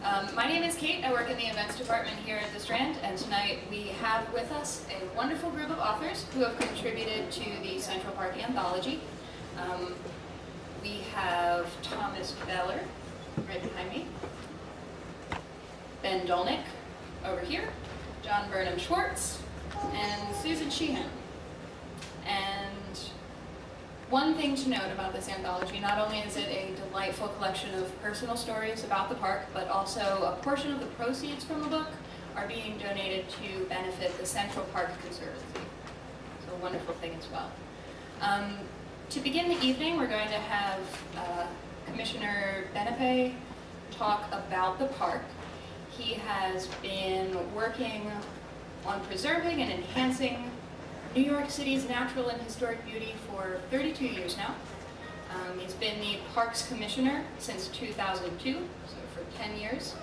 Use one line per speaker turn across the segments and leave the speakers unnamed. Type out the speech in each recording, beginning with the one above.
My name is Kate. I work in the events department here at the Strand, and tonight we have with us a wonderful group of authors who have contributed to the Central Park Anthology. We have Thomas Belair, right behind me, Ben Dolnick, over here, John Burnham Schwartz, and Susan Sheehan. And one thing to note about this anthology, not only is it a delightful collection of personal stories about the park, but also a portion of the proceeds from the book are being donated to benefit the Central Park Conservancy. So a wonderful thing as well. To begin the evening, we're going to have Commissioner Benepe talk about the park. He has been working on preserving and enhancing New York City's natural and historic beauty for 32 years now. He's been the Parks Commissioner since 2002, so for 10 years,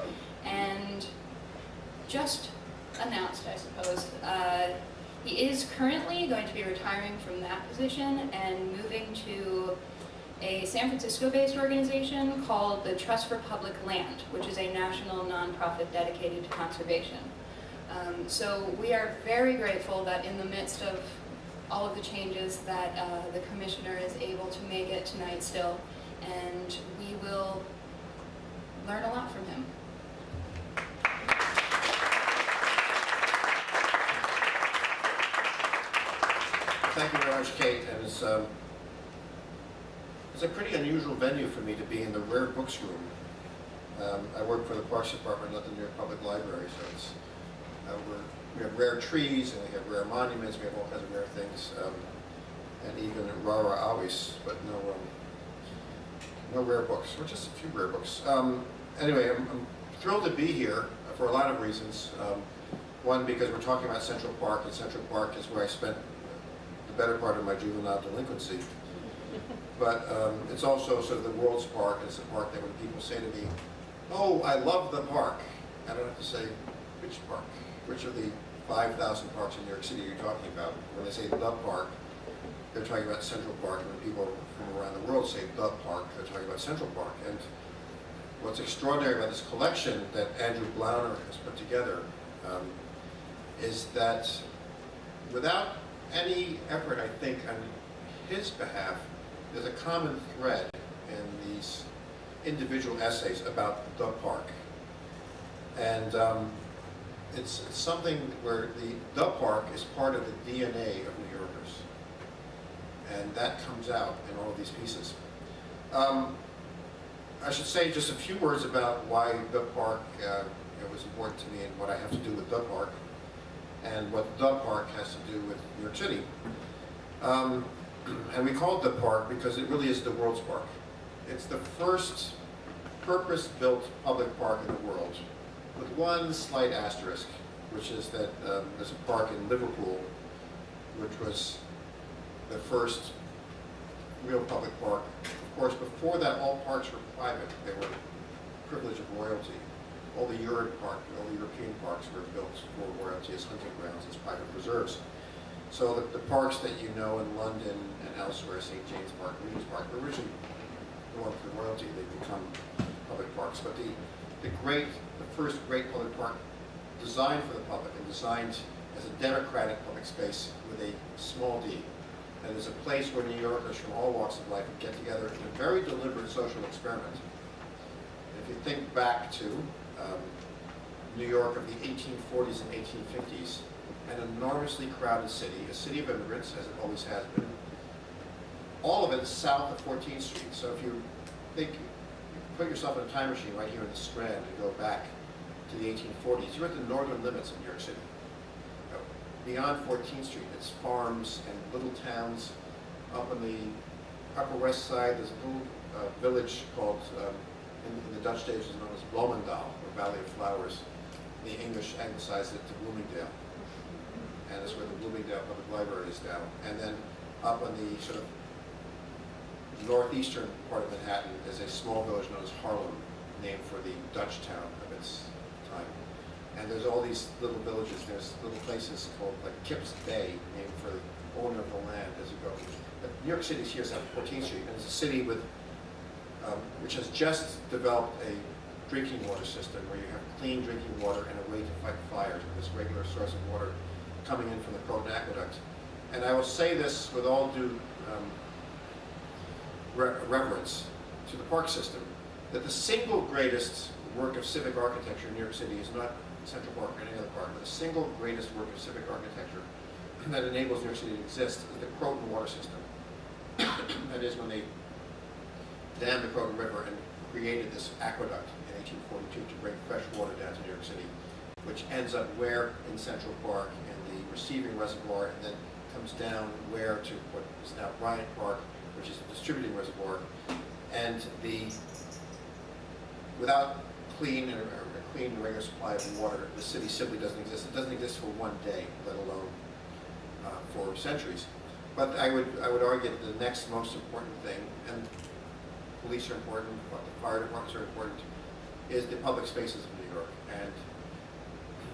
and just announced, I suppose, he is currently going to be retiring from that position and moving to a San Francisco-based organization called the Trust for Public Land, which is a national nonprofit dedicated to conservation. So we are very grateful that in the midst of all of the changes that the Commissioner is able to make it tonight still, and we will learn a lot from him.
Thank you very much, Kate. And it's a pretty unusual venue for me to be in the rare books room. I work for the Parks Department at the New York Public Library, so it's we have rare trees and we have rare monuments. We have all kinds of rare things, and even rara avis, but no rare books, or just a few rare books. Anyway, I'm thrilled to be here for a lot of reasons. One, because we're talking about Central Park, and Central Park is where I spent the better part of my juvenile delinquency. But it's also sort of the world's park. It's a park that when people say to me, "Oh, I love the park," I don't have to say which park. Which of the 5,000 parks in New York City you're talking about? When they say the park, they're talking about Central Park. And when people from around the world say the park, they're talking about Central Park. And what's extraordinary about this collection that Andrew Blauner has put together is that without any effort, I think, on his behalf, there's a common thread in these individual essays about the park. And it's something where the park is part of the DNA of New Yorkers. And that comes out in all of these pieces. I should say just a few words about why the park was important to me and what I have to do with the park and what the park has to do with New York City. And we call it the park because it really is the world's park. It's the first purpose-built public park in the world, with one slight asterisk, which is that there's a park in Liverpool, which was the first real public park. Of course, before that, all parks were private. They were privilege of royalty. All the European parks were built for royalty as hunting grounds, as private reserves. So the parks that you know in London and elsewhere, St. James Park, Regent's Park, were originally going for royalty. They become public parks. But the first great public park designed for the public and designed as a democratic public space with a small d. And it's a place where New Yorkers from all walks of life would get together in a very deliberate social experiment. And if you think back to New York of the 1840s and 1850s, an enormously crowded city, a city of immigrants, as it always has been. All of it south of 14th Street. So if you think, put yourself in a time machine right here in the Strand and go back to the 1840s, you're at the northern limits of New York City. Beyond 14th Street, it's farms and little towns. Up on the Upper West Side, there's a little village called, in the Dutch days, was known as Bloemendaal, or Valley of Flowers. The English anglicized it to Bloomingdale. And that's where the Bloomingdale Public Library is now. And then up on the sort of northeastern part of Manhattan is a small village known as Harlem, named for the Dutch town of its time. And there's all these little villages. There's little places called like Kip's Bay, named for the owner of the land as you go. But New York City is here south of 14th Street, and it's a city with, which has just developed a drinking water system where you have clean drinking water and a way to fight fires with this regular source of water coming in from the Croton Aqueduct. And I will say this with all due reverence to the park system, that the single greatest work of civic architecture in New York City is not Central Park or any other park, but the single greatest work of civic architecture that enables New York City to exist is the Croton water system. That is when they dammed the Croton River and created this aqueduct in 1842 to bring fresh water down to New York City, which ends up where in Central Park in the receiving reservoir, and then comes down where to what is now Bryant Park, which is the distributing reservoir. And without clean and regular supply of water, the city simply doesn't exist. It doesn't exist for one day, let alone for centuries. But I would argue that the next most important thing, and police are important, the fire departments are important, is the public spaces of New York. And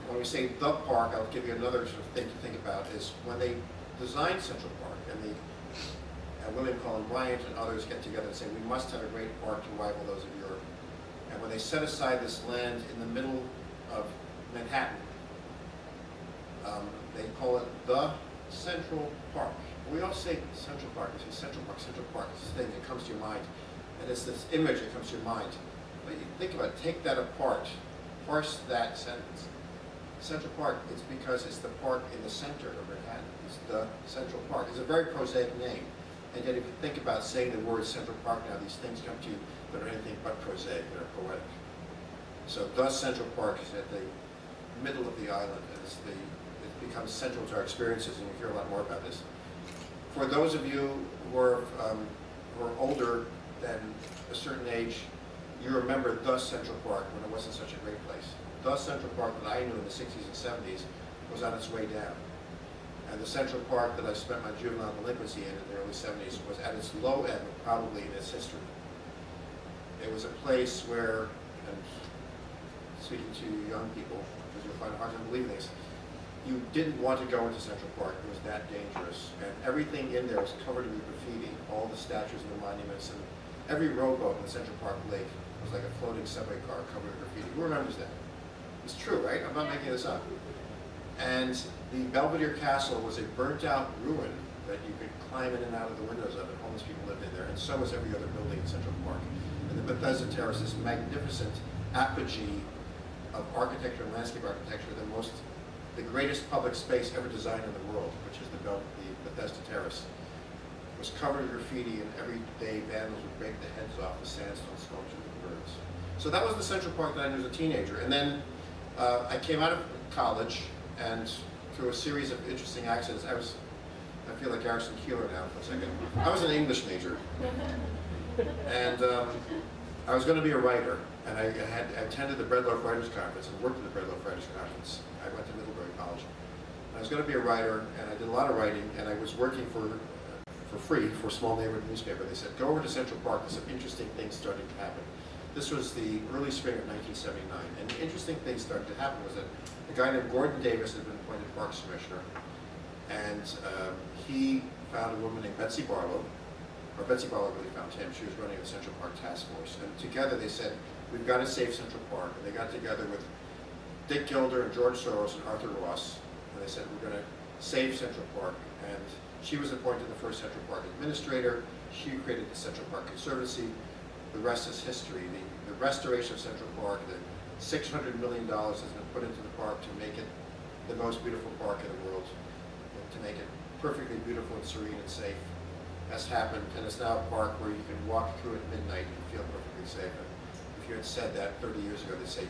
when we say the park, I'll give you another sort of thing to think about, is when they designed Central Park, and William Cullen Bryant and others get together and say, we must have a great park to rival those of Europe. And when they set aside this land in the middle of Manhattan, they call it the Central Park. We all say Central Park, we say Central Park, Central Park. It's this thing that comes to your mind. And it's this image that comes to your mind. But you think about it, take that apart, parse that sentence. Central Park, it's because it's the park in the center of Manhattan. It's the Central Park. It's a very prosaic name. And yet if you think about saying the word Central Park now, these things come to you that are anything but prosaic, that are poetic. So the Central Park is at the middle of the island, and it becomes central to our experiences, and you'll hear a lot more about this. For those of you who are older than a certain age, you remember the Central Park when it wasn't such a great place. The Central Park that I knew in the 60s and 70s was on its way down. And the Central Park that I spent my juvenile delinquency in the early 70s was at its low ebb, probably in its history. It was a place where, and speaking to young people, because you'll find it hard to believe this, you didn't want to go into Central Park. It was that dangerous. And everything in there was covered with graffiti, all the statues and the monuments, and every rowboat in the Central Park Lake was like a floating subway car covered with graffiti. Who remembers that? It's true, right? I'm not making this up. And the Belvedere Castle was a burnt-out ruin that you could climb in and out of the windows of it. Homeless people lived in there, and so was every other building in Central Park. And the Bethesda Terrace, this magnificent apogee of architecture and landscape architecture, the greatest public space ever designed in the world, which is the Bethesda Terrace, was covered in graffiti, and every day vandals would break the heads off the sandstone sculptures of the birds. So that was the Central Park that I knew as a teenager. And then I came out of college, and through a series of interesting accidents, I feel like Garrison Keillor now for a second. I was an English major, and I was going to be a writer, and I attended the Breadloaf Writers Conference and worked at the Breadloaf Writers Conference. I went to Middlebury College. And I was going to be a writer, and I did a lot of writing, and I was working for free for a small neighborhood newspaper. They said, go over to Central Park, there's some interesting things starting to happen. This was the early spring of 1979, and the interesting thing started to happen was that a guy named Gordon Davis had been appointed Parks Commissioner, and he found a woman named Betsy Barlow, or Betsy Barlow really found him. She was running the Central Park Task Force, and together they said, we've got to save Central Park. And they got together with Dick Gilder and George Soros and Arthur Ross, and they said, we're going to save Central Park. And she was appointed the first Central Park administrator. She created the Central Park Conservancy. The rest is history. The restoration of Central Park, the $600 million has been put into the park to make it the most beautiful park in the world, to make it perfectly beautiful and serene and safe, has happened, and it's now a park where you can walk through at midnight and feel perfectly safe. And if you had said that 30 years ago, they'd say,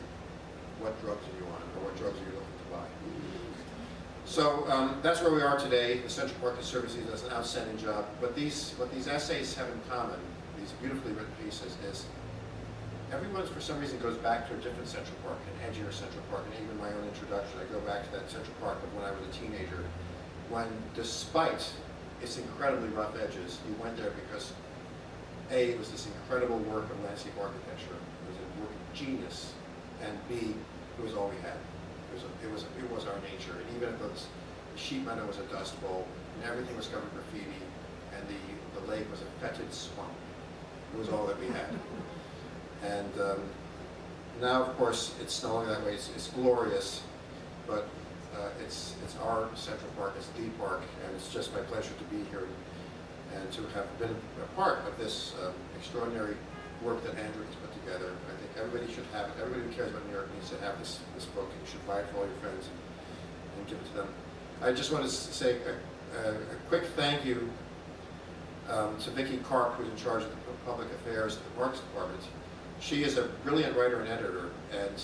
what drugs are you on, or what drugs are you looking to buy? So that's where we are today. The Central Park Conservancy does an outstanding job, but what these essays have in common, these beautifully written pieces, is everyone for some reason goes back to a different Central Park, an edgier Central Park, and even my own introduction, I go back to that Central Park of when I was a teenager, when despite its incredibly rough edges, you went there because A, it was this incredible work of landscape architecture, it was a work of genius, and B, it was all we had. It was our nature, and even if the sheep meadow was a dust bowl, and everything was covered with graffiti, and the lake was a fetid swamp, it was all that we had. And Now, of course, it's no longer that way. It's glorious, but it's our Central Park. It's the park, and it's just my pleasure to be here and to have been a part of this extraordinary work that Andrew has put together. I think everybody should have it. Everybody who cares about New York needs to have this book, and you should buy it for all your friends and give it to them. I just want to say a quick thank you to Vicki Karp, who's in charge of the public affairs at the Parks Department. She is a brilliant writer and editor, and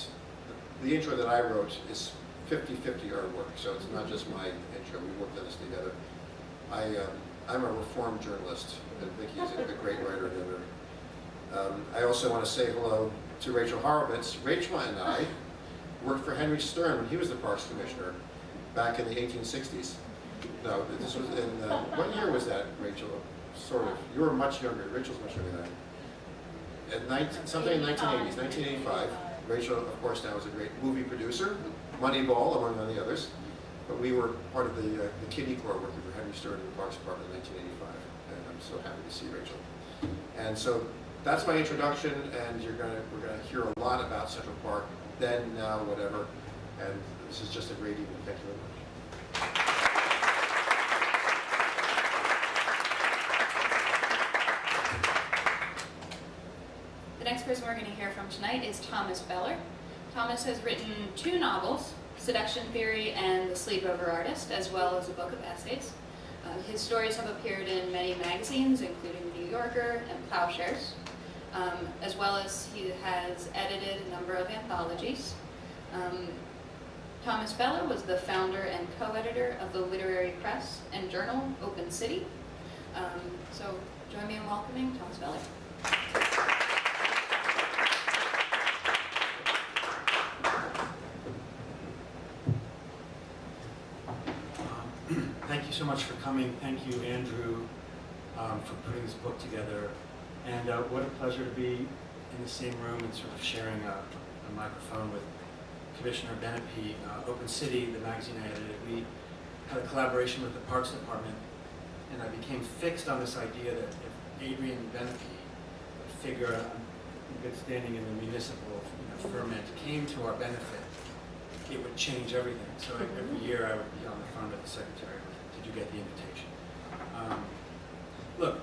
the intro that I wrote is 50-50 her work, so it's not just my intro. We worked on this together. I'm a reformed journalist, and Vicki is a great writer and editor. I also want to say hello to Rachel Horovitz. Rachel and I worked for Henry Stern when he was the Parks Commissioner back in the 1860s. No, this was in, what year was that, Rachel? Sort of. You were much younger. Rachel's much younger than I am. Something in 1980s, 1985. Rachel, of course, now is a great movie producer, Moneyball, among many others. But we were part of the kiddie corps working for Henry Stern in the Parks Department in 1985. And I'm so happy to see Rachel. And so that's my introduction, and we're gonna hear a lot about Central Park, then, now, whatever. And this is just a great evening. Thank you very much.
The next person we're going to hear from tonight is Thomas Beller. Thomas has written 2 novels, Seduction Theory and The Sleepover Artist, as well as a book of essays. His stories have appeared in many magazines, including The New Yorker and Plowshares, as well as he has edited a number of anthologies. Thomas Beller was the founder and co-editor of the literary press and journal Open City. So join me in welcoming Thomas Beller.
Thank you so much for coming. Thank you, Andrew, for putting this book together. And what a pleasure to be in the same room and sort of sharing a microphone with Commissioner Benepe. Open City, the magazine I edited, we had a collaboration with the Parks Department, and I became fixed on this idea that if Adrian Benepe, a figure in good standing in the municipal ferment, came to our benefit, it would change everything. So every year I would be on the phone with the secretary. Did you get the invitation? Look,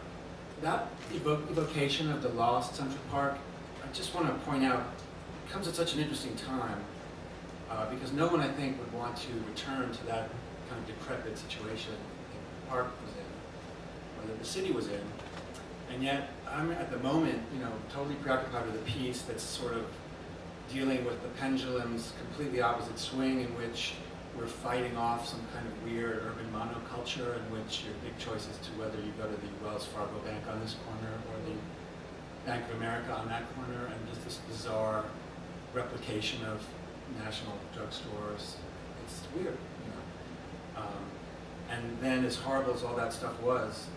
that evocation of the lost Central Park, I just want to point out, it comes at such an interesting time because no one, I think, would want to return to that kind of decrepit situation that the park was in, or that the city was in. And yet, I'm at the moment, totally preoccupied with a piece that's sort of dealing with the pendulum's completely opposite swing, in which we're fighting off some kind of weird urban monoculture, in which your big choice is to whether you go to the Wells Fargo Bank on this corner or the Bank of America on that corner, and just this bizarre replication of national drugstores. It's weird, and then, as horrible as all that stuff was,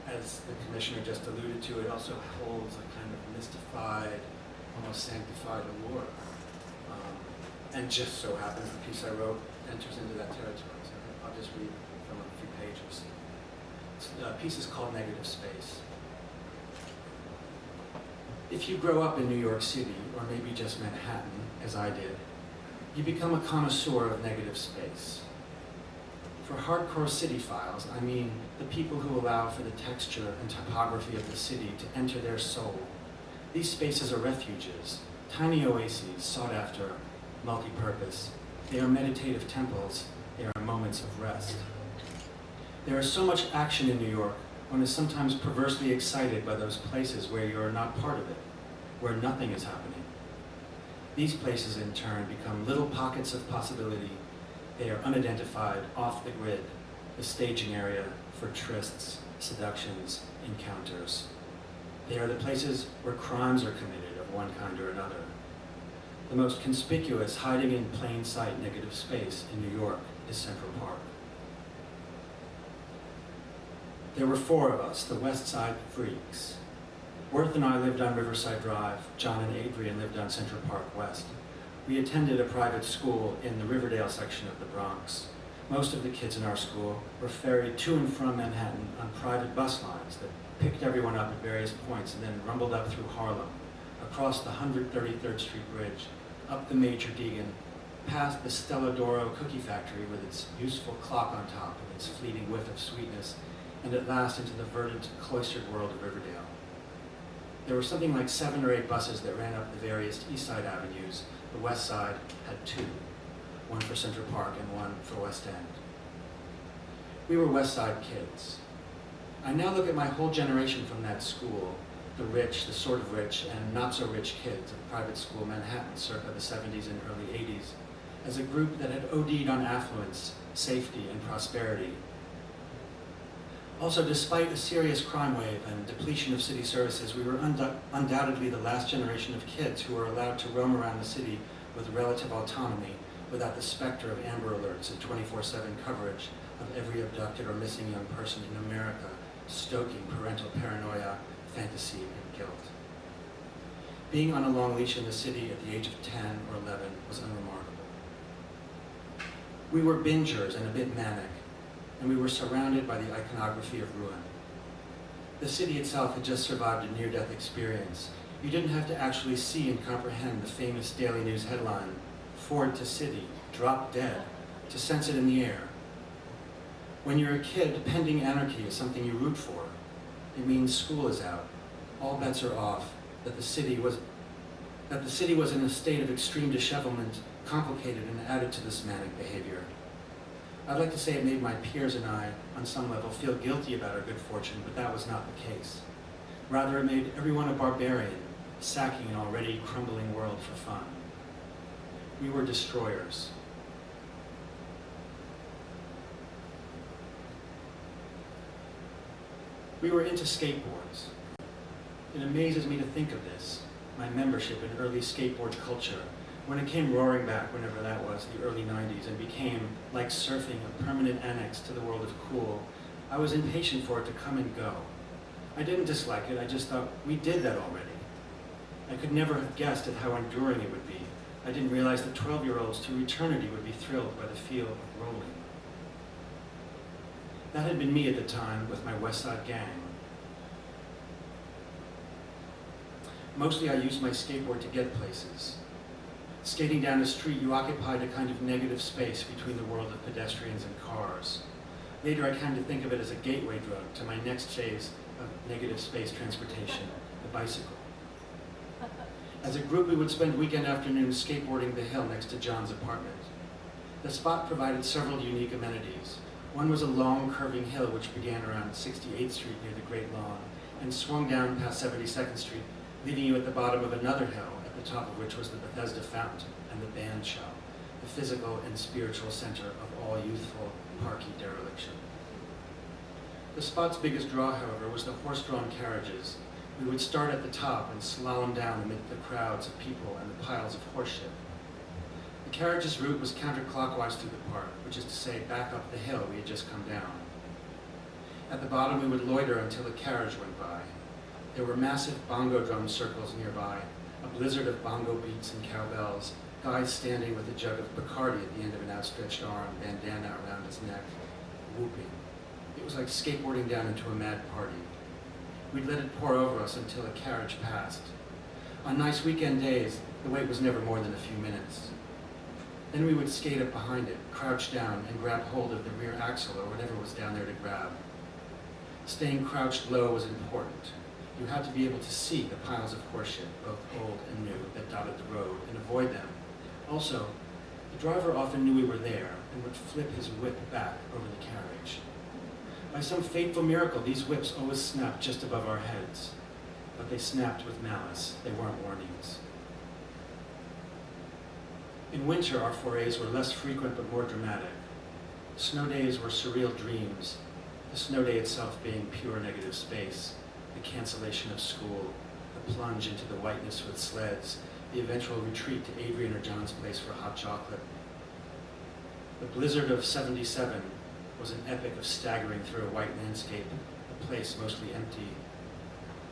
as the commissioner just alluded to, it also holds a kind of mystified, almost sanctified allure. And just so happens the piece I wrote enters into that territory. So I'll just read from a few pages. The piece is called Negative Space. If you grow up in New York City, or maybe just Manhattan, as I did, you become a connoisseur of negative space. For hardcore city files, I mean the people who allow for the texture and topography of the city to enter their soul. These spaces are refuges, tiny oases sought after, multi-purpose. They are meditative temples. They are moments of rest. There is so much action in New York, one is sometimes perversely excited by those places where you are not part of it, where nothing is happening. These places, in turn, become little pockets of possibility. They are unidentified, off the grid, the staging area for trysts, seductions, encounters. They are the places where crimes are committed of one kind or another. The most conspicuous, hiding in plain sight negative space in New York is Central Park. There were 4 of us, the West Side freaks. Worth and I lived on Riverside Drive. John and Adrian lived on Central Park West. We attended a private school in the Riverdale section of the Bronx. Most of the kids in our school were ferried to and from Manhattan on private bus lines that picked everyone up at various points and then rumbled up through Harlem, across the 133rd Street Bridge, up the Major Deegan, past the Stella d'Oro cookie factory with its useful clock on top and its fleeting whiff of sweetness, and at last into the verdant, cloistered world of Riverdale. There were something like 7 or 8 buses that ran up the various East Side avenues. The West Side had 2, one for Central Park and one for West End. We were West Side kids. I now look at my whole generation from that school, the rich, the sort of rich, and not so rich kids of private school Manhattan circa the 70s and early 80s, as a group that had OD'd on affluence, safety, and prosperity. Also, despite a serious crime wave and depletion of city services, we were undoubtedly the last generation of kids who were allowed to roam around the city with relative autonomy without the specter of Amber Alerts and 24/7 coverage of every abducted or missing young person in America, stoking parental paranoia, fantasy, and guilt. Being on a long leash in the city at the age of 10 or 11 was unremarkable. We were bingers and a bit manic, and we were surrounded by the iconography of ruin. The city itself had just survived a near-death experience. You didn't have to actually see and comprehend the famous Daily News headline, "Ford to City, Drop Dead," to sense it in the air. When you're a kid, pending anarchy is something you root for. It means school is out, all bets are off, that the city was in a state of extreme dishevelment, complicated and added to this manic behavior. I'd like to say it made my peers and I, on some level, feel guilty about our good fortune, but that was not the case. Rather, it made everyone a barbarian, sacking an already crumbling world for fun. We were destroyers. We were into skateboards. It amazes me to think of this, my membership in early skateboard culture, when it came roaring back, whenever that was, the early 90s, and became, like surfing, a permanent annex to the world of cool. I was impatient for it to come and go. I didn't dislike it, I just thought, we did that already. I could never have guessed at how enduring it would be. I didn't realize that 12-year-olds to eternity would be thrilled by the feel of rolling. That had been me at the time with my West Side gang. Mostly I used my skateboard to get places. Skating down the street, you occupied a kind of negative space between the world of pedestrians and cars. Later, I came to think of it as a gateway drug to my next phase of negative space transportation, the bicycle. As a group, we would spend weekend afternoons skateboarding the hill next to John's apartment. The spot provided several unique amenities. One was a long, curving hill which began around 68th Street near the Great Lawn and swung down past 72nd Street, leaving you at the bottom of another hill, at the top of which was the Bethesda Fountain and the band shell, the physical and spiritual center of all youthful, parky dereliction. The spot's biggest draw, however, was the horse-drawn carriages. We would start at the top and slalom down amid the crowds of people and the piles of horse shit. The carriage's route was counterclockwise through the park, which is to say back up the hill we had just come down. At the bottom, we would loiter until a carriage went by. There were massive bongo drum circles nearby, a blizzard of bongo beats and cowbells, guys standing with a jug of Bacardi at the end of an outstretched arm, bandana around his neck, whooping. It was like skateboarding down into a mad party. We'd let it pour over us until a carriage passed. On nice weekend days, the wait was never more than a few minutes. Then we would skate up behind it, crouch down, and grab hold of the rear axle or whatever was down there to grab. Staying crouched low was important. You had to be able to see the piles of horseshit, both old and new, that dotted the road, and avoid them. Also, the driver often knew we were there and would flip his whip back over the carriage. By some fateful miracle, these whips always snapped just above our heads, but they snapped with malice. They weren't warnings. In winter, our forays were less frequent but more dramatic. Snow days were surreal dreams, the snow day itself being pure negative space, the cancellation of school, the plunge into the whiteness with sleds, the eventual retreat to Adrian or John's place for hot chocolate. The blizzard of '77 was an epic of staggering through a white landscape, a place mostly empty.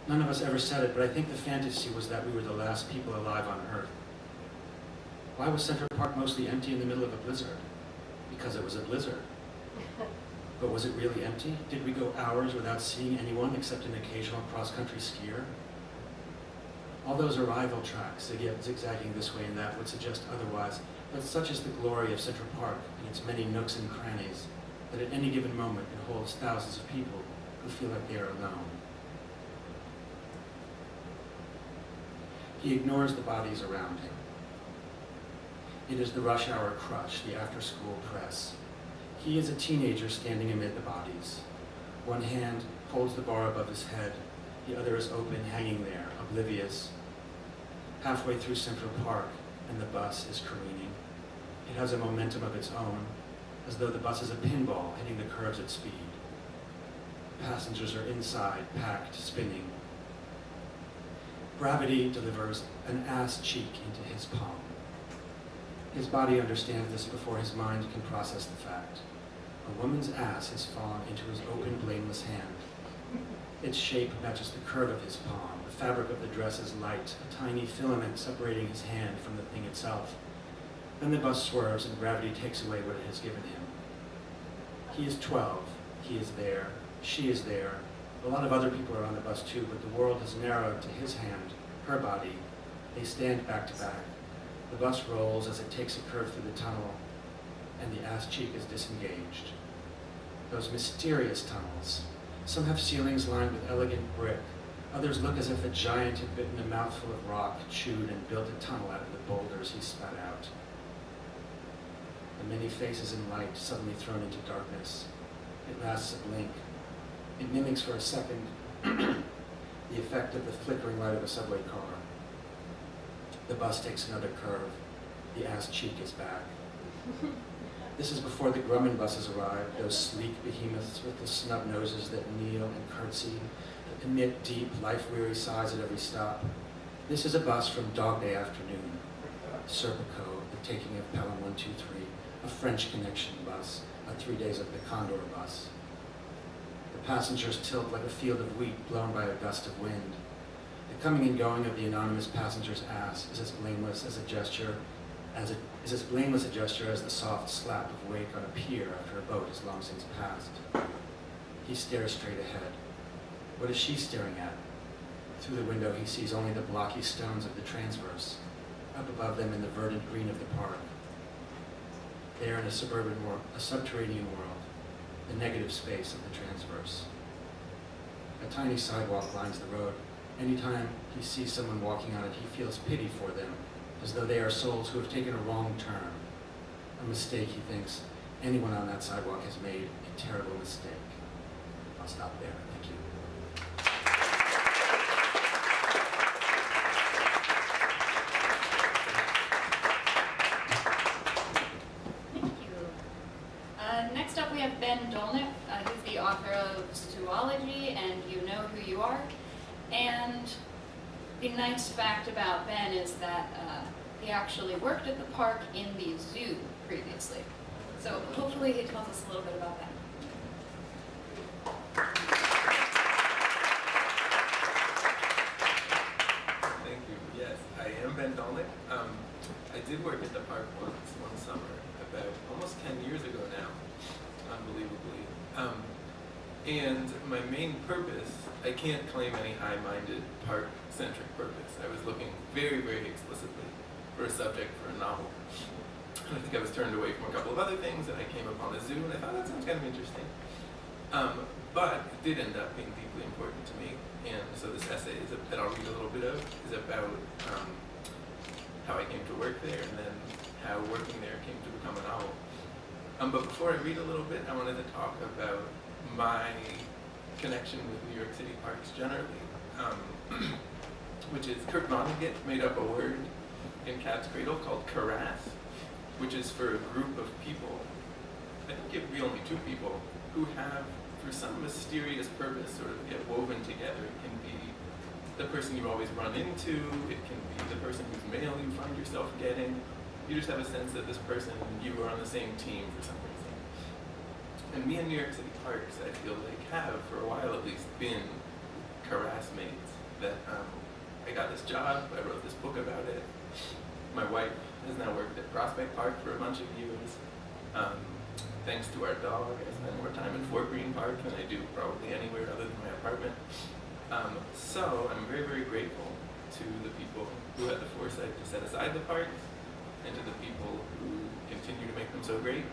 None of us ever said it, but I think the fantasy was that we were the last people alive on Earth. Why was Central Park mostly empty in the middle of a blizzard? Because it was a blizzard. But was it really empty? Did we go hours without seeing anyone except an occasional cross-country skier? All those arrival tracks, zigzagging this way and that, would suggest otherwise, but such is the glory of Central Park and its many nooks and crannies, that at any given moment it holds thousands of people who feel like they are alone. He ignores the bodies around him. It is the rush hour crush, the after-school press. He is a teenager standing amid the bodies. One hand holds the bar above his head, the other is open, hanging there, oblivious. Halfway through Central Park, and the bus is careening. It has a momentum of its own, as though the bus is a pinball hitting the curves at speed. Passengers are inside, packed, spinning. Gravity delivers an ass cheek into his palm. His body understands this before his mind can process the fact. A woman's ass has fallen into his open, blameless hand. Its shape matches the curve of his palm. The fabric of the dress is light, a tiny filament separating his hand from the thing itself. Then the bus swerves and gravity takes away what it has given him. He is 12. He is there. She is there. A lot of other people are on the bus too, but the world has narrowed to his hand, her body. They stand back to back. The bus rolls as it takes a curve through the tunnel, and the ass cheek is disengaged. Those mysterious tunnels. Some have ceilings lined with elegant brick. Others look as if a giant had bitten a mouthful of rock, chewed, and built a tunnel out of the boulders he spat out. The many faces in light suddenly thrown into darkness. It lasts a blink. It mimics for a second the effect of the flickering light of a subway car. The bus takes another curve. The ass cheek is back. This is before the Grumman buses arrive, those sleek behemoths with the snub noses that kneel and curtsy, that emit deep, life-weary sighs at every stop. This is a bus from Dog Day Afternoon. Serpico, the taking of Pelham 123, a French connection bus, a 3 days of the Condor bus. The passengers tilt like a field of wheat blown by a gust of wind. The coming and going of the anonymous passenger's ass is as blameless as a gesture as the soft slap of wake on a pier after a boat has long since passed. He stares straight ahead. What is she staring at? Through the window he sees only the blocky stones of the transverse, up above them in the verdant green of the park. They are in a subterranean world, the negative space of the transverse. A tiny sidewalk lines the road. Anytime he sees someone walking on it, he feels pity for them, as though they are souls who have taken a wrong turn. A mistake, he thinks. Anyone on that sidewalk has made a terrible mistake. I'll stop there. Thank you.
Thank you. Next up we have Ben Dolnick. He's the author of Zoology and You Know Who You Are. And the nice fact about Ben is that he actually worked at the park in the zoo previously. So hopefully he tells us a little bit about that.
Thank you. Yes, I am Ben Dolnick. I did work at the park once, one summer, about almost 10 years ago now, unbelievably. And my main purpose, I can't claim any high-minded park-centric purpose. I was looking very, very explicitly for a subject for a novel. And I think I was turned away from a couple of other things, and I came upon a zoo, and I thought that sounds kind of interesting. But it did end up being deeply important to me, and so this essay that I'll read a little bit of is about how I came to work there, and then how working there came to become a novel. But before I read a little bit, I wanted to talk about my connection with New York City parks generally, which is Kurt Vonnegut made up a word in Cat's Cradle called Karass, which is for a group of people, I think it would be only two people, who have, for some mysterious purpose, sort of get woven together. It can be the person you always run into, it can be the person whose mail you find yourself getting. You just have a sense that this person and you are on the same team for some reason. And me and New York City parks, I feel like, have, for a while at least, been Karass mates. That I got this job, I wrote this book about it. My wife has now worked at Prospect Park for a bunch of years. Thanks to our dog, I spend more time in Fort Greene Park than I do probably anywhere other than my apartment. So I'm very, very grateful to the people who had the foresight to set aside the parks, and to the people who continue to make them so great,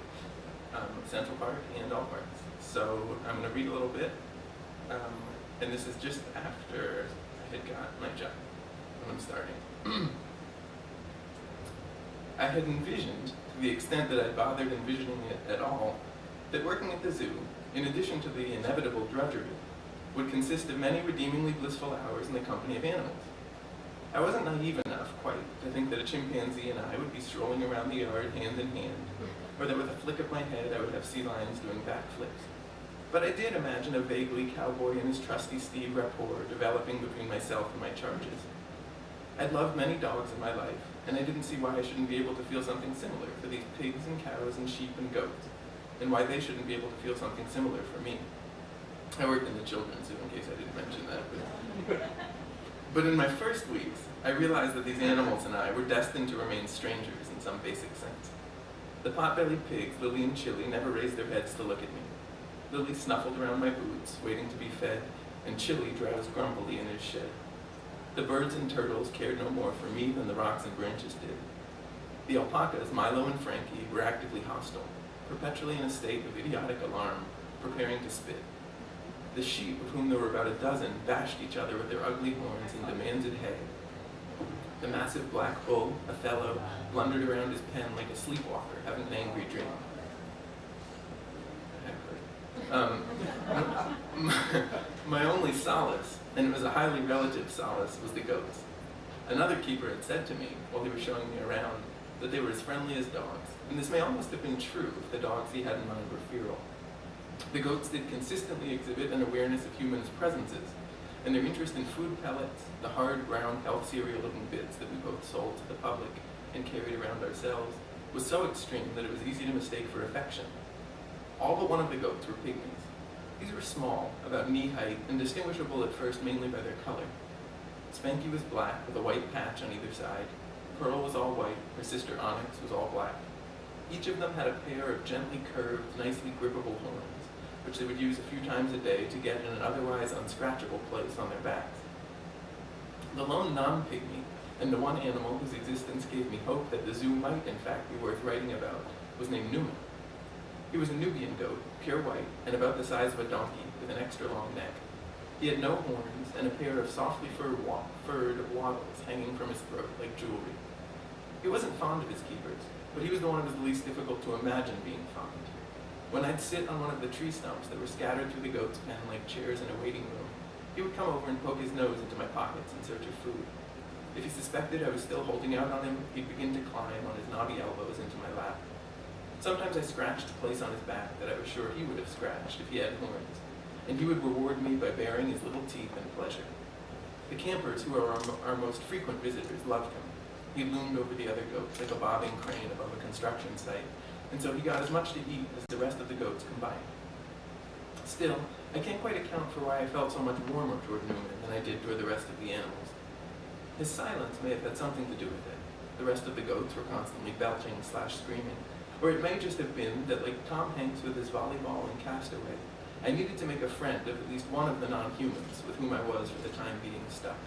Central Park and all parks. So I'm going to read a little bit, and this is just after I had got my job, when I'm starting. I had envisioned, to the extent that I bothered envisioning it at all, that working at the zoo, in addition to the inevitable drudgery, would consist of many redeemingly blissful hours in the company of animals. I wasn't naive enough, quite, to think that a chimpanzee and I would be strolling around the yard hand in hand, or that with a flick of my head I would have sea lions doing backflips. But I did imagine a vaguely cowboy and his trusty steed rapport developing between myself and my charges. I'd loved many dogs in my life, and I didn't see why I shouldn't be able to feel something similar for these pigs and cows and sheep and goats, and why they shouldn't be able to feel something similar for me. I worked in the children's zoo, in case I didn't mention that. But in my first weeks, I realized that these animals and I were destined to remain strangers in some basic sense. The pot-bellied pigs, Lily and Chili, never raised their heads to look at me. Lily snuffled around my boots, waiting to be fed, and Chili drowsed grumpily in his shed. The birds and turtles cared no more for me than the rocks and branches did. The alpacas, Milo and Frankie, were actively hostile, perpetually in a state of idiotic alarm, preparing to spit. The sheep, of whom there were about a dozen, bashed each other with their ugly horns and demanded hay. The massive black bull, Othello, blundered around his pen like a sleepwalker having an angry dream. My only solace, and it was a highly relative solace, was the goats. Another keeper had said to me, while he was showing me around, that they were as friendly as dogs, and this may almost have been true if the dogs he had in mind were feral. The goats did consistently exhibit an awareness of humans' presences, and their interest in food pellets, the hard, brown, health cereal-looking bits that we both sold to the public and carried around ourselves, was so extreme that it was easy to mistake for affection. All but one of the goats were pygmies. These were small, about knee-height, and distinguishable at first mainly by their color. Spanky was black, with a white patch on either side. Pearl was all white, her sister Onyx was all black. Each of them had a pair of gently curved, nicely grippable horns, which they would use a few times a day to get in an otherwise unscratchable place on their backs. The lone non-pygmy, and the one animal whose existence gave me hope that the zoo might in fact be worth writing about, was named Newman. He was a Nubian goat, pure white, and about the size of a donkey, with an extra long neck. He had no horns, and a pair of softly furred wattles hanging from his throat like jewelry. He wasn't fond of his keepers, but he was the one it was the least difficult to imagine being fond. When I'd sit on one of the tree stumps that were scattered through the goat's pen like chairs in a waiting room, he would come over and poke his nose into my pockets in search of food. If he suspected I was still holding out on him, he'd begin to climb on his knobby elbows into my lap. Sometimes I scratched a place on his back that I was sure he would have scratched if he had horns, and he would reward me by baring his little teeth in pleasure. The campers, who are our most frequent visitors, loved him. He loomed over the other goats like a bobbing crane above a construction site, and so he got as much to eat as the rest of the goats combined. Still, I can't quite account for why I felt so much warmer toward Newman than I did toward the rest of the animals. His silence may have had something to do with it. The rest of the goats were constantly belching/screaming, or it may just have been that, like Tom Hanks with his volleyball in Castaway, I needed to make a friend of at least one of the non-humans with whom I was for the time being stuck.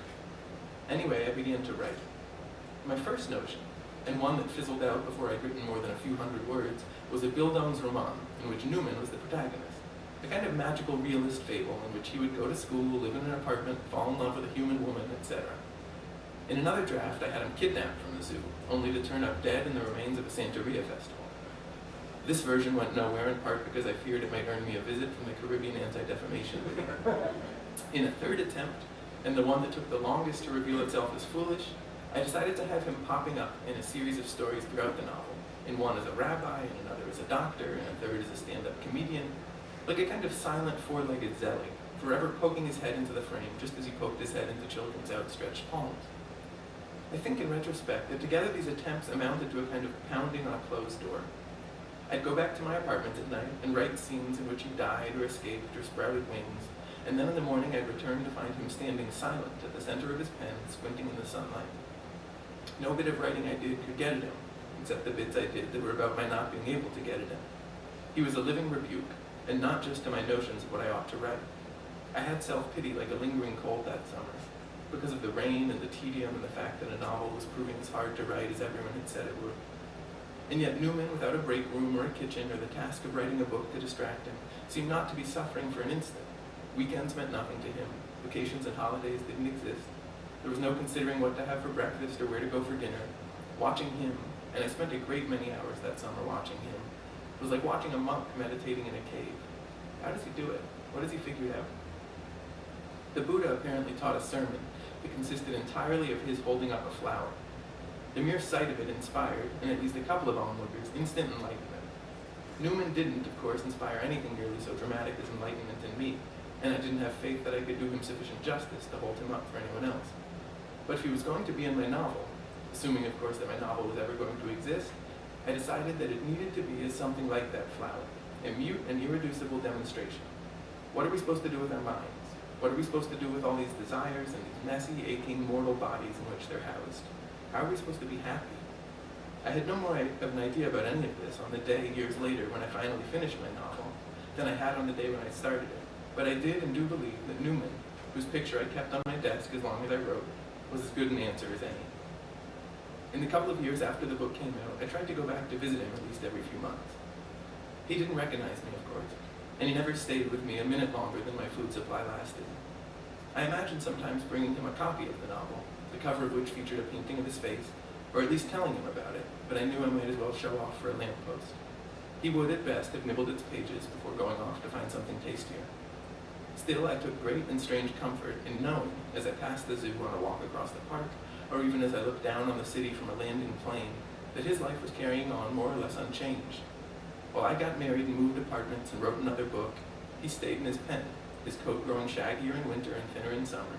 Anyway, I began to write. My first notion, and one that fizzled out before I'd written more than a few hundred words, was a Bildungsroman, in which Newman was the protagonist. A kind of magical realist fable in which he would go to school, live in an apartment, fall in love with a human woman, etc. In another draft, I had him kidnapped from the zoo, only to turn up dead in the remains of a Santeria festival. This version went nowhere, in part because I feared it might earn me a visit from the Caribbean Anti-Defamation League. In a third attempt, and the one that took the longest to reveal itself as foolish, I decided to have him popping up in a series of stories throughout the novel, in one as a rabbi, in another as a doctor, and a third as a stand-up comedian, like a kind of silent four-legged zealot, forever poking his head into the frame just as he poked his head into children's outstretched palms. I think in retrospect that together these attempts amounted to a kind of pounding on a closed door. I'd go back to my apartment at night and write scenes in which he died or escaped or sprouted wings, and then in the morning I'd return to find him standing silent at the center of his pen, squinting in the sunlight. No bit of writing I did could get at him, except the bits I did that were about my not being able to get at him. He was a living rebuke, and not just to my notions of what I ought to write. I had self-pity like a lingering cold that summer, because of the rain and the tedium and the fact that a novel was proving as hard to write as everyone had said it would. And yet Newman, without a break room or a kitchen or the task of writing a book to distract him, seemed not to be suffering for an instant. Weekends meant nothing to him. Vacations and holidays didn't exist. There was no considering what to have for breakfast or where to go for dinner. Watching him, and I spent a great many hours that summer watching him, was like watching a monk meditating in a cave. How does he do it? What has he figured out? The Buddha apparently taught a sermon that consisted entirely of his holding up a flower. The mere sight of it inspired, in at least a couple of onlookers, instant enlightenment. Newman didn't, of course, inspire anything nearly so dramatic as enlightenment in me, and I didn't have faith that I could do him sufficient justice to hold him up for anyone else. But if he was going to be in my novel, assuming, of course, that my novel was ever going to exist, I decided that it needed to be as something like that flower, a mute and irreducible demonstration. What are we supposed to do with our minds? What are we supposed to do with all these desires and these messy, aching, mortal bodies in which they're housed? How are we supposed to be happy? I had no more of an idea about any of this on the day, years later, when I finally finished my novel, than I had on the day when I started it. But I did and do believe that Newman, whose picture I kept on my desk as long as I wrote, was as good an answer as any. In the couple of years after the book came out, I tried to go back to visit him at least every few months. He didn't recognize me, of course, and he never stayed with me a minute longer than my food supply lasted. I imagined sometimes bringing him a copy of the novel, the cover of which featured a painting of his face, or at least telling him about it, but I knew I might as well show off for a lamppost. He would, at best, have nibbled its pages before going off to find something tastier. Still, I took great and strange comfort in knowing, as I passed the zoo on a walk across the park, or even as I looked down on the city from a landing plane, that his life was carrying on more or less unchanged. While I got married and moved apartments and wrote another book, he stayed in his pen, his coat growing shaggier in winter and thinner in summer.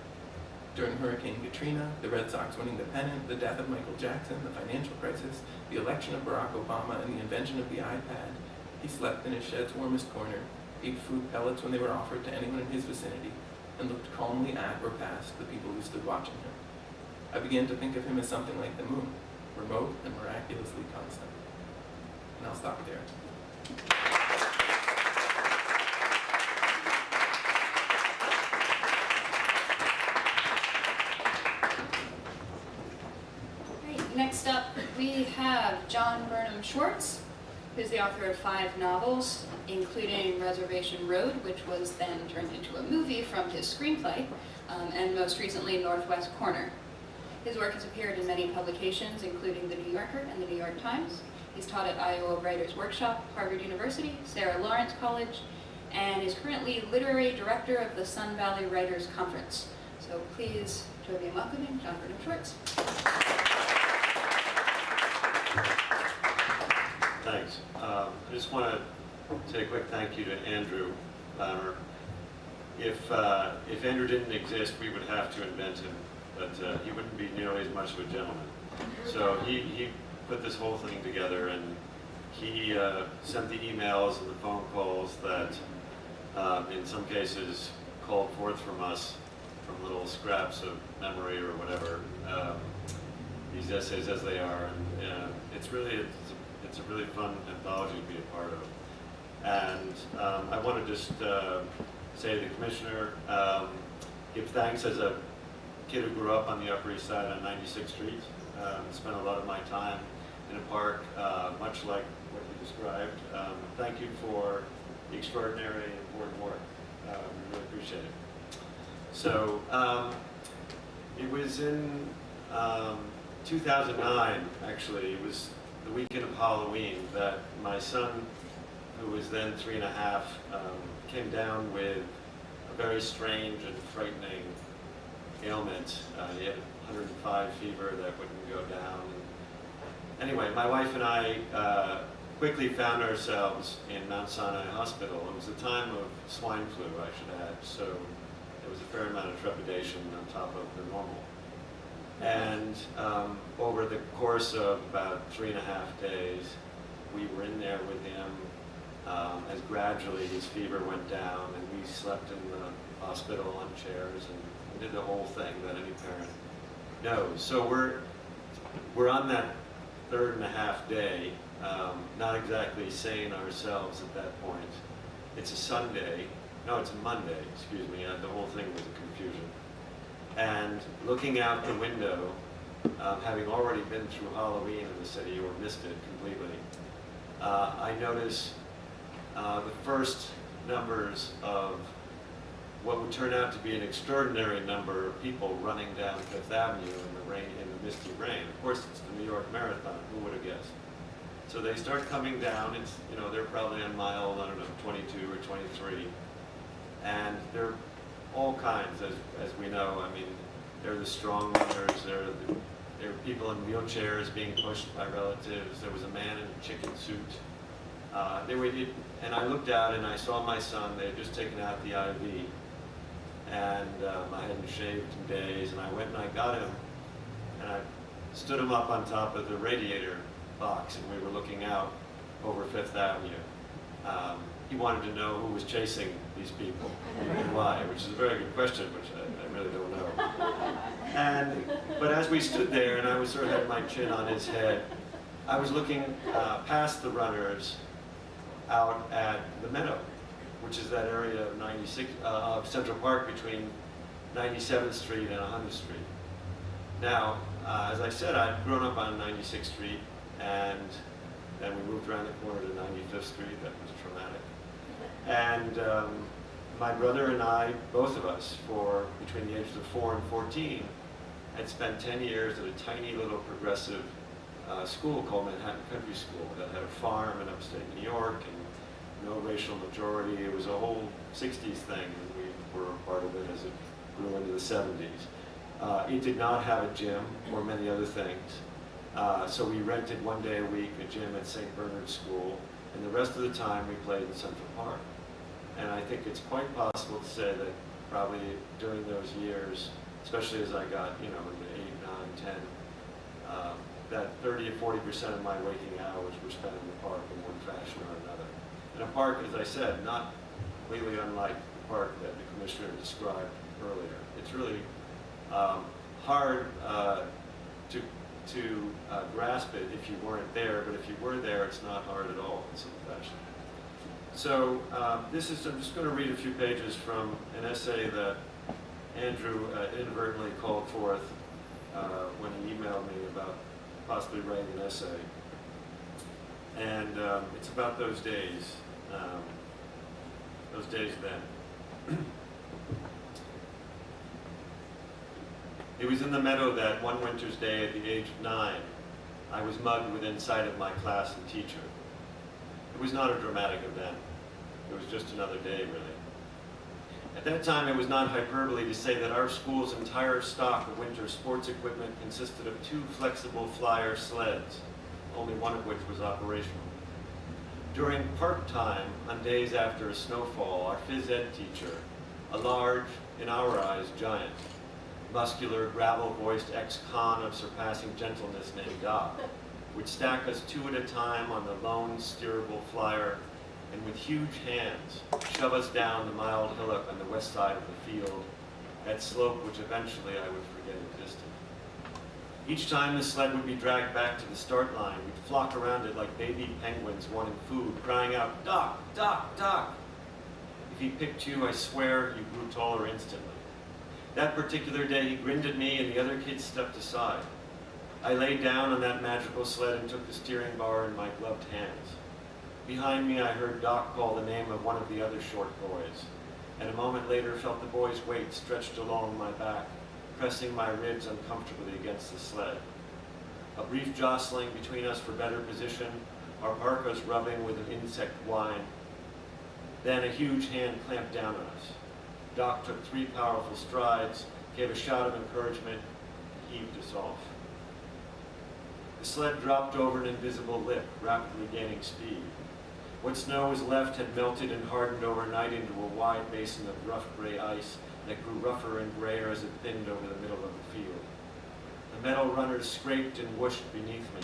During Hurricane Katrina, the Red Sox winning the pennant, the death of Michael Jackson, the financial crisis, the election of Barack Obama, and the invention of the iPad, he slept in his shed's warmest corner, ate food pellets when they were offered to anyone in his vicinity, and looked calmly at or past the people who stood watching him. I began to think of him as something like the moon, remote and miraculously constant. And I'll stop there.
Great. Next up, we have John Burnham Schwartz, who's the author of 5 novels, including Reservation Road, which was then turned into a movie from his screenplay, and most recently Northwest Corner. His work has appeared in many publications, including The New Yorker and The New York Times. He's taught at Iowa Writers Workshop, Harvard University, Sarah Lawrence College, and is currently literary director of the Sun Valley Writers Conference. So please join me in welcoming John Burnham Schwartz.
Thanks. I just want to say a quick thank you to Andrew Lammer. If Andrew didn't exist, we would have to invent him, but he wouldn't be nearly as much of a gentleman. So he put this whole thing together, and he sent the emails and the phone calls that, in some cases, called forth from us, from little scraps of memory or whatever, these essays as they are. And it's a really fun anthology to be a part of. And I want to just say to the commissioner, give thanks as a kid who grew up on the Upper East Side on 96th Street. Spent a lot of my time in a park, much like what you described. Thank you for the extraordinary and important work. We really appreciate it. So it was in 2009, actually. It was the weekend of Halloween that my son, who was then 3.5, came down with a very strange and frightening ailment. He had 105 fever that wouldn't go down. Anyway, my wife and I quickly found ourselves in Mount Sinai Hospital. It was a time of swine flu, I should add, so there was a fair amount of trepidation on top of the normal. And over the course of about 3.5 days, we were in there with him as gradually his fever went down, and we slept in the hospital on chairs and did the whole thing that any parent knows. So we're on that 3.5 day, not exactly sane ourselves at that point. It's a Sunday. No, it's a Monday, excuse me. The whole thing was a confusion. And looking out the window, having already been through Halloween in the city, or missed it completely, I notice the first numbers of what would turn out to be an extraordinary number of people running down Fifth Avenue in the rain, in the misty rain. Of course, it's the New York Marathon. Who would have guessed? So they start coming down. It's, you know, they're probably on mile, I don't know, 22 or 23, and they're all kinds, as we know. I mean, they're the strong runners. There were people in wheelchairs being pushed by relatives. There was a man in a chicken suit. And I looked out and I saw my son. They had just taken out the IV, and I hadn't shaved in days. And I went and I got him, and I stood him up on top of the radiator box, and we were looking out over Fifth Avenue. He wanted to know who was chasing these people and why, which is a very good question, which I really don't know. But as we stood there, and I was sort of had my chin on his head, I was looking past the runners out at the Meadow, which is that area of 96 of Central Park between 97th Street and 100th Street. Now, as I said, I'd grown up on 96th Street, and then we moved around the corner to 95th Street. That was traumatic. And my brother and I, both of us, for between the ages of 4 and 14, had spent 10 years at a tiny little progressive school called Manhattan Country School that had a farm in upstate New York and no racial majority. It was a whole 60s thing, and we were a part of it as it grew into the 70s. It did not have a gym or many other things. So we rented one day a week a gym at St. Bernard's School, and the rest of the time we played in Central Park. And I think it's quite possible to say that probably during those years, especially as I got, you know, into 8, 9, 10, that 30 or 40% of my waking hours were spent in the park in one fashion or another. And a park, as I said, not completely unlike the park that the commissioner described earlier. It's really hard to grasp it if you weren't there, but if you were there, it's not hard at all in some fashion. So I'm just going to read a few pages from an essay that Andrew inadvertently called forth when he emailed me about possibly writing an essay. And it's about those days then. It was in the Meadow that one winter's day at the age of 9, I was mugged within sight of my class and teacher. It was not a dramatic event. It was just another day, really. At that time, it was not hyperbole to say that our school's entire stock of winter sports equipment consisted of 2 flexible flyer sleds, only one of which was operational. During park time, on days after a snowfall, our phys ed teacher, a large, in our eyes, giant, muscular, gravel-voiced ex-con of surpassing gentleness named Doc, would stack us 2 at a time on the lone steerable flyer, and with huge hands shove us down the mild hillock on the west side of the field, that slope which eventually I would forget existed. Each time the sled would be dragged back to the start line, we'd flock around it like baby penguins wanting food, crying out, "Doc, Doc, Doc!" If he picked you, I swear you grew taller instantly. That particular day, he grinned at me and the other kids stepped aside. I lay down on that magical sled and took the steering bar in my gloved hands. Behind me, I heard Doc call the name of one of the other short boys, and a moment later felt the boy's weight stretched along my back, pressing my ribs uncomfortably against the sled. A brief jostling between us for better position, our parkas rubbing with an insect whine. Then a huge hand clamped down on us. Doc took 3 powerful strides, gave a shout of encouragement, and heaved us off. The sled dropped over an invisible lip, rapidly gaining speed. What snow was left had melted and hardened overnight into a wide basin of rough gray ice that grew rougher and grayer as it thinned over the middle of the field. The metal runners scraped and whooshed beneath me.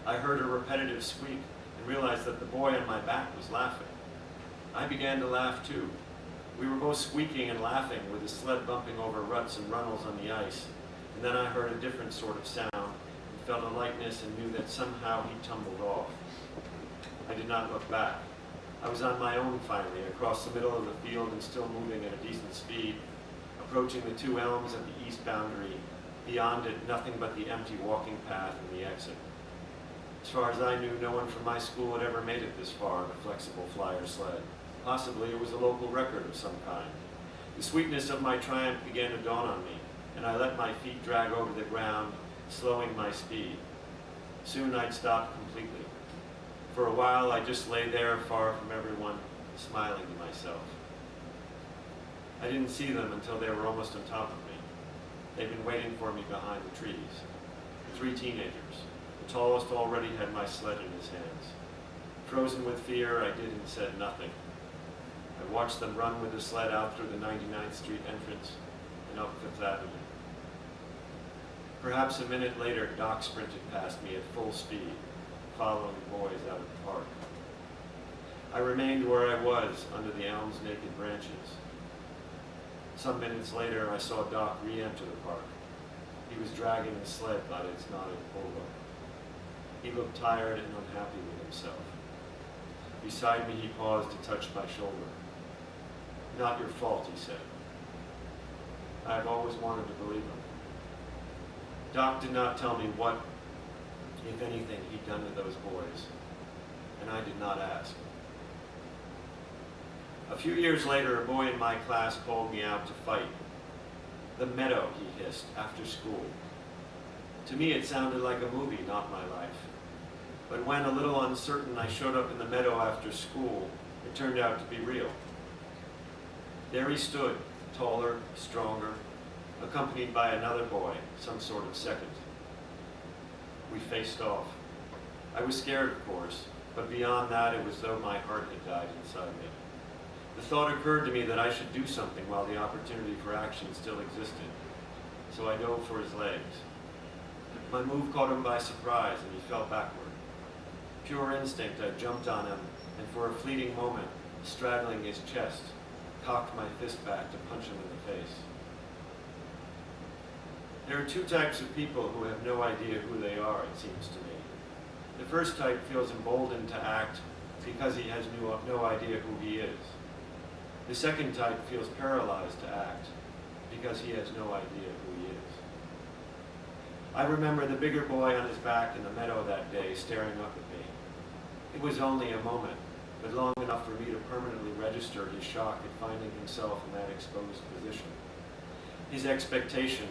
I heard a repetitive squeak and realized that the boy on my back was laughing. I began to laugh too. We were both squeaking and laughing with the sled bumping over ruts and runnels on the ice, and then I heard a different sort of sound and felt a lightness and knew that somehow he tumbled off. I did not look back. I was on my own finally, across the middle of the field and still moving at a decent speed. A approaching the two elms at the east boundary. Beyond it, nothing but the empty walking path and the exit. As far as I knew, no one from my school had ever made it this far in a flexible flyer sled. Possibly it was a local record of some kind. The sweetness of my triumph began to dawn on me, and I let my feet drag over the ground, slowing my speed. Soon I'd stop completely. For a while, I just lay there far from everyone, smiling to myself. I didn't see them until they were almost on top of me. They'd been waiting for me behind the trees. 3 teenagers. The tallest already had my sled in his hands. Frozen with fear, I did and said nothing. I watched them run with the sled out through the 99th Street entrance and up Fifth Avenue. Perhaps a minute later, Doc sprinted past me at full speed, following the boys out of the park. I remained where I was, under the elm's naked branches. Some minutes later, I saw Doc re-enter the park. He was dragging the sled by its knotted polo. He looked tired and unhappy with himself. Beside me, he paused to touch my shoulder. "Not your fault," he said. I have always wanted to believe him. Doc did not tell me what, if anything, he'd done to those boys, and I did not ask. A few years later, a boy in my class called me out to fight. "The meadow," he hissed, "after school." To me, it sounded like a movie, not my life. But when, a little uncertain, I showed up in the meadow after school, it turned out to be real. There he stood, taller, stronger, accompanied by another boy, some sort of second. We faced off. I was scared, of course, but beyond that, it was as though my heart had died inside me. The thought occurred to me that I should do something while the opportunity for action still existed, so I dove for his legs. My move caught him by surprise, and he fell backward. Pure instinct, I jumped on him, and for a fleeting moment, straddling his chest, cocked my fist back to punch him in the face. There are 2 types of people who have no idea who they are, it seems to me. The first type feels emboldened to act because he has no idea who he is. The second type feels paralyzed to act because he has no idea who he is. I remember the bigger boy on his back in the meadow that day staring up at me. It was only a moment, but long enough for me to permanently register his shock at finding himself in that exposed position. His expectation,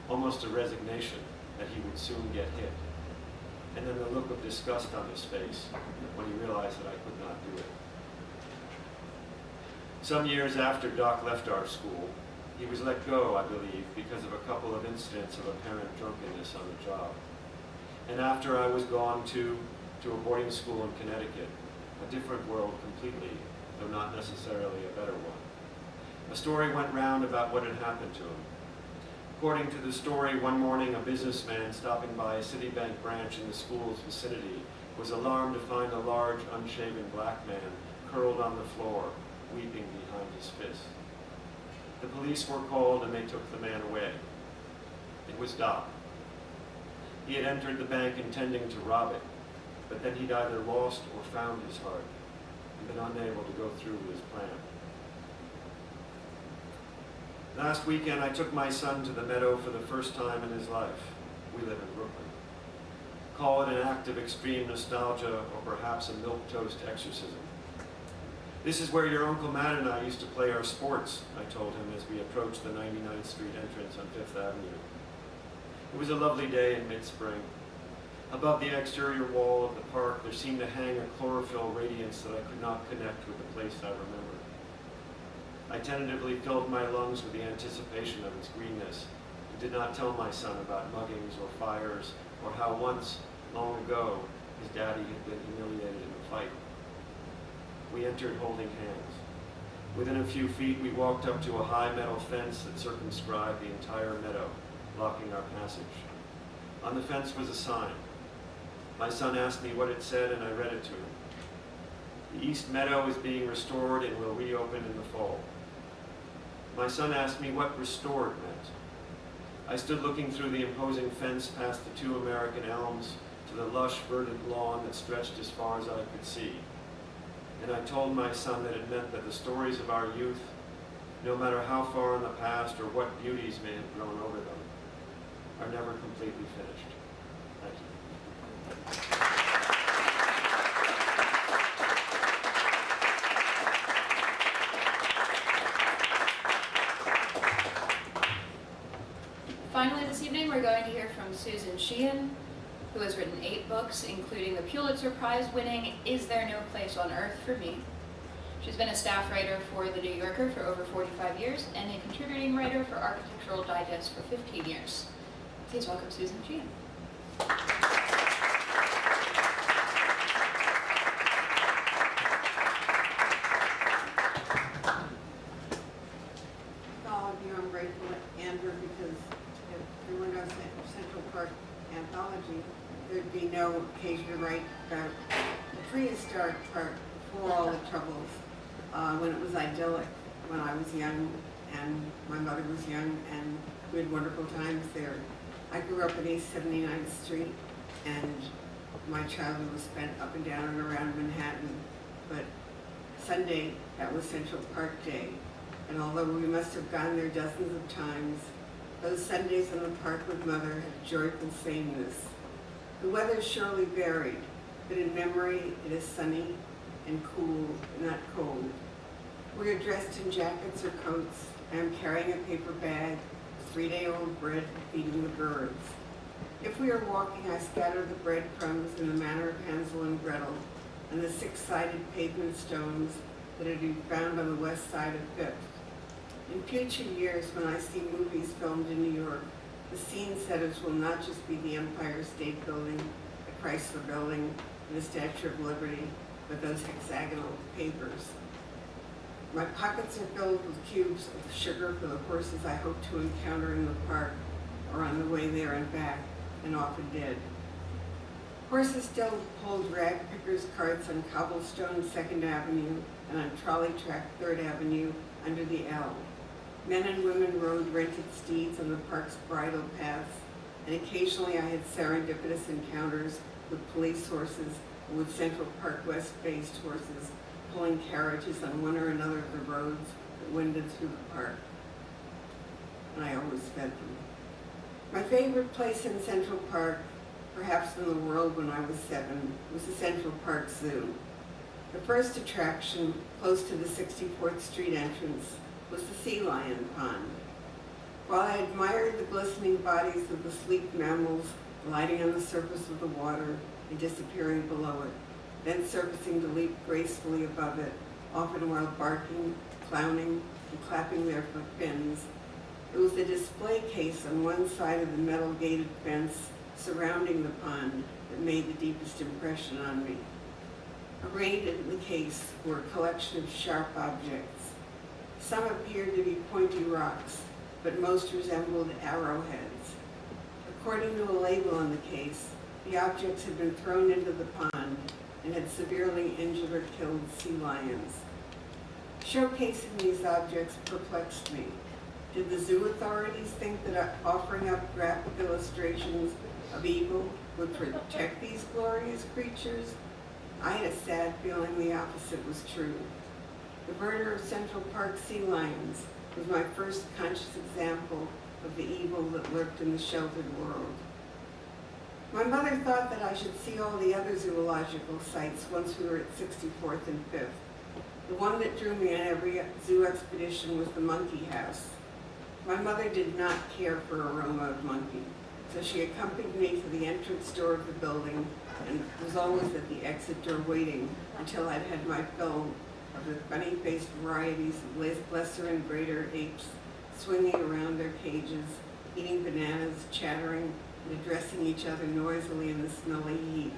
almost a resignation, that he would soon get hit. And then the look of disgust on his face when he realized that I could not do it. Some years after Doc left our school, he was let go, I believe, because of a couple of incidents of apparent drunkenness on the job. And after I was gone to a boarding school in Connecticut, a different world completely, though not necessarily a better one. A story went round about what had happened to him. According to the story, one morning a businessman stopping by a Citibank branch in the school's vicinity was alarmed to find a large, unshaven black man curled on the floor, weeping behind his fist. The police were called and they took the man away. It was Doc. He had entered the bank intending to rob it, but then he'd either lost or found his heart and been unable to go through with his plan. Last weekend, I took my son to the meadow for the first time in his life. We live in Brooklyn. Call it an act of extreme nostalgia or perhaps a milquetoast exorcism. "This is where your Uncle Matt and I used to play our sports," I told him as we approached the 99th Street entrance on Fifth Avenue. It was a lovely day in mid-spring. Above the exterior wall of the park, there seemed to hang a chlorophyll radiance that I could not connect with the place I remembered. I tentatively filled my lungs with the anticipation of its greenness and did not tell my son about muggings or fires or how once, long ago, his daddy had been humiliated in a fight. We entered holding hands. Within a few feet, we walked up to a high metal fence that circumscribed the entire meadow, blocking our passage. On the fence was a sign. My son asked me what it said, and I read it to him. "The East Meadow is being restored and will reopen in the fall." My son asked me what restored meant. I stood looking through the imposing fence past the 2 American elms to the lush, verdant lawn that stretched as far as I could see. And I told my son that it meant that the stories of our youth, no matter how far in the past or what beauties may have grown over them, are never completely finished. Thank you.
Finally this evening, we're going to hear from Susan Sheehan, who has written 8 books, including the Pulitzer Prize-winning Is There No Place on Earth for Me? She's been a staff writer for The New Yorker for over 45 years and a contributing writer for Architectural Digest for 15 years. Please welcome Susan Sheehan.
All of you, I'm grateful to Andrew because if everyone knows Central Park Anthology, there'd be no occasion to write about the prehistoric part before all the troubles, when it was idyllic, when I was young and my mother was young and we had wonderful times there. I grew up at East 79th Street and my childhood was spent up and down and around Manhattan, but Sunday, that was Central Park Day. And although we must have gone there dozens of times, those Sundays in the park with Mother had joyful sameness. The weather surely varied, but in memory it is sunny and cool, not cold. We are dressed in jackets or coats. I am carrying a paper bag, 3-day-old bread for feeding the birds. If we are walking, I scatter the breadcrumbs in the manner of Hansel and Gretel and the 6-sided pavement stones that are to be found on the west side of Fifth. In future years, when I see movies filmed in New York, the scene setters will not just be the Empire State Building, the Chrysler Building, and the Statue of Liberty, but those hexagonal papers. My pockets are filled with cubes of sugar for the horses I hope to encounter in the park or on the way there and back, and often did. Horses still pulled rag pickers' carts on cobblestone 2nd Avenue and on trolley track 3rd Avenue under the L. Men and women rode rented steeds on the park's bridle paths, and occasionally I had serendipitous encounters with police horses and with Central Park West-based horses pulling carriages on one or another of the roads that wended through the park. And I always fed them. My favorite place in Central Park, perhaps in the world when I was 7, was the Central Park Zoo. The first attraction, close to the 64th Street entrance, was the sea lion pond. While I admired the glistening bodies of the sleek mammals gliding on the surface of the water and disappearing below it, then surfacing to leap gracefully above it, often while barking, clowning, and clapping their fins, it was the display case on one side of the metal gated fence surrounding the pond that made the deepest impression on me. Arrayed in the case were a collection of sharp objects. Some appeared to be pointy rocks, but most resembled arrowheads. According to a label on the case, the objects had been thrown into the pond and had severely injured or killed sea lions. Showcasing these objects perplexed me. Did the zoo authorities think that offering up graphic illustrations of evil would protect these glorious creatures? I had a sad feeling the opposite was true. The murder of Central Park sea lions was my first conscious example of the evil that lurked in the sheltered world. My mother thought that I should see all the other zoological sites once we were at 64th and 5th. The one that drew me on every zoo expedition was the monkey house. My mother did not care for aroma of monkey, so she accompanied me to the entrance door of the building and was always at the exit door waiting until I'd had my fill of the funny-faced varieties of lesser and greater apes swinging around their cages, eating bananas, chattering, and addressing each other noisily in the smelly heat.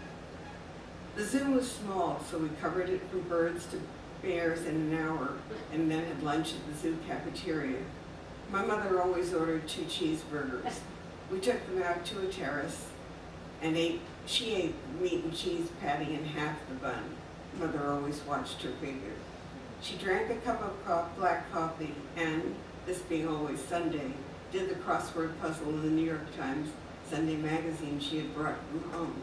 The zoo was small, so we covered it from birds to bears in an hour, and then had lunch at the zoo cafeteria. My mother always ordered 2 cheeseburgers. We took them out to a terrace, and she ate the meat and cheese patty in half the bun. Mother always watched her figure. She drank a cup of black coffee, and, this being always Sunday, did the crossword puzzle in the New York Times Sunday magazine she had brought from home.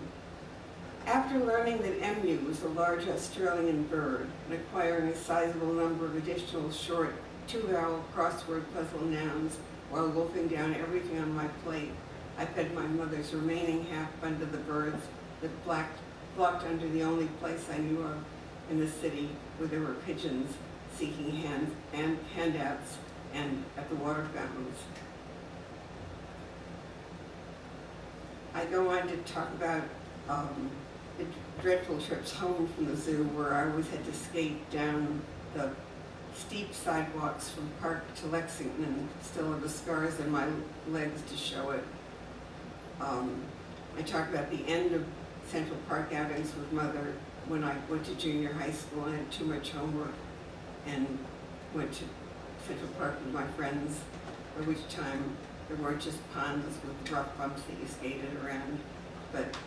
After learning that emu was a large Australian bird and acquiring a sizable number of additional short, 2-vowel crossword puzzle nouns while wolfing down everything on my plate. I fed my mother's remaining half under the birds that flocked under the only place I knew of in the city where there were pigeons seeking handouts and at the water fountains. I go on to talk about the dreadful trips home from the zoo where I always had to skate down the steep sidewalks from Park to Lexington and still have the scars in my legs to show it. I talk about the end of Central Park outings with Mother when I went to junior high school and had too much homework and went to Central Park with my friends, by which time there weren't just ponds with rough bumps that you skated around, but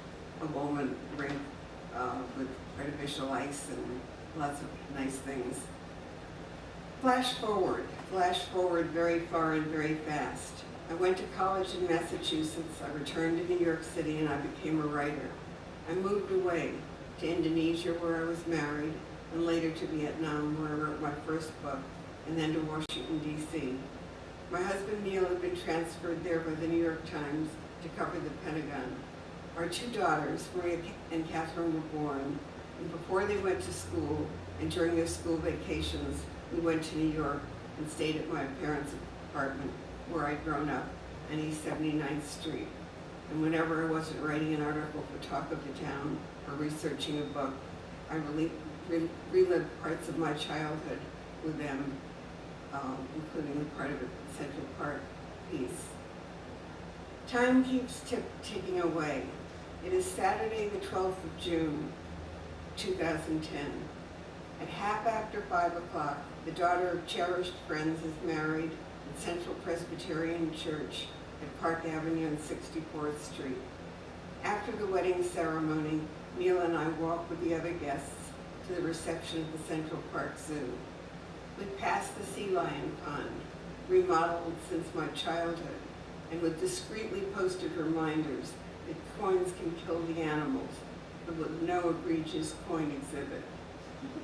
a Bowman rink with artificial ice and lots of nice things. Flash forward very far and very fast. I went to college in Massachusetts, I returned to New York City, and I became a writer. I moved away to Indonesia where I was married, and later to Vietnam where I wrote my first book, and then to Washington, D.C. My husband Neil had been transferred there by the New York Times to cover the Pentagon. Our 2 daughters, Maria and Catherine, were born, and before they went to school and during their school vacations, we went to New York and stayed at my parents' apartment where I'd grown up on East 79th Street. And whenever I wasn't writing an article for Talk of the Town or researching a book, I relived parts of my childhood with them, including the part of the Central Park piece. Time keeps ticking away. It is Saturday, the 12th of June, 2010. At 5:30, the daughter of cherished friends is married at Central Presbyterian Church at Park Avenue and 64th Street. After the wedding ceremony, Neil and I walk with the other guests to the reception of the Central Park Zoo. We pass the sea lion pond, remodeled since my childhood, and with discreetly posted reminders that coins can kill the animals, but with no egregious coin exhibit.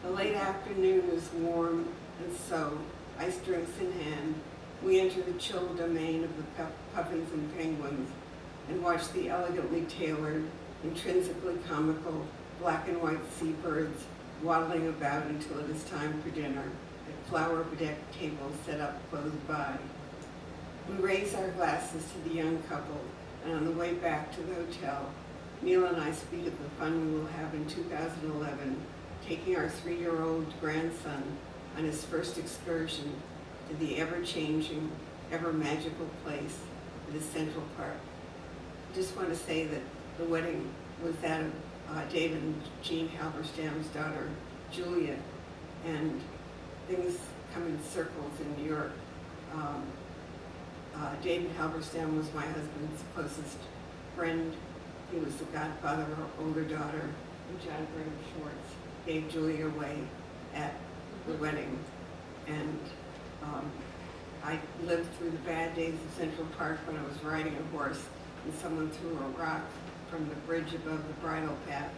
The late afternoon is warm, and so, ice drinks in hand, we enter the chill domain of the puffins and penguins and watch the elegantly tailored, intrinsically comical black and white seabirds waddling about until it is time for dinner at flower-bedecked tables set up close by. We raise our glasses to the young couple, and on the way back to the hotel, Neil and I speak of the fun we will have in 2011, taking our 3-year-old grandson on his first excursion to the ever-changing, ever-magical place that is Central Park. I just want to say that the wedding was that of David and Jean Halberstam's daughter, Julia, and things come in circles in New York. David Halberstam was my husband's closest friend. He was the godfather of our older daughter, and John Burnham Schwartz gave Julia away at the wedding. And I lived through the bad days of Central Park when I was riding a horse and someone threw a rock from the bridge above the bridle path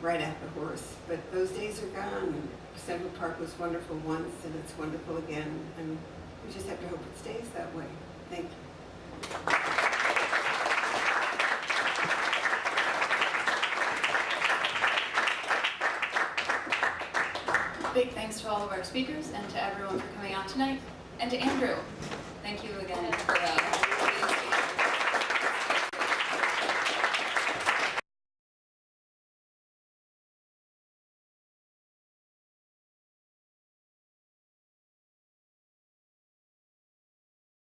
right at the horse. But those days are gone. Central Park was wonderful once, and it's wonderful again, and we just have to hope it stays that way. Thank you.
Big thanks to all of our speakers and to everyone for coming out tonight. And to Andrew, thank you again for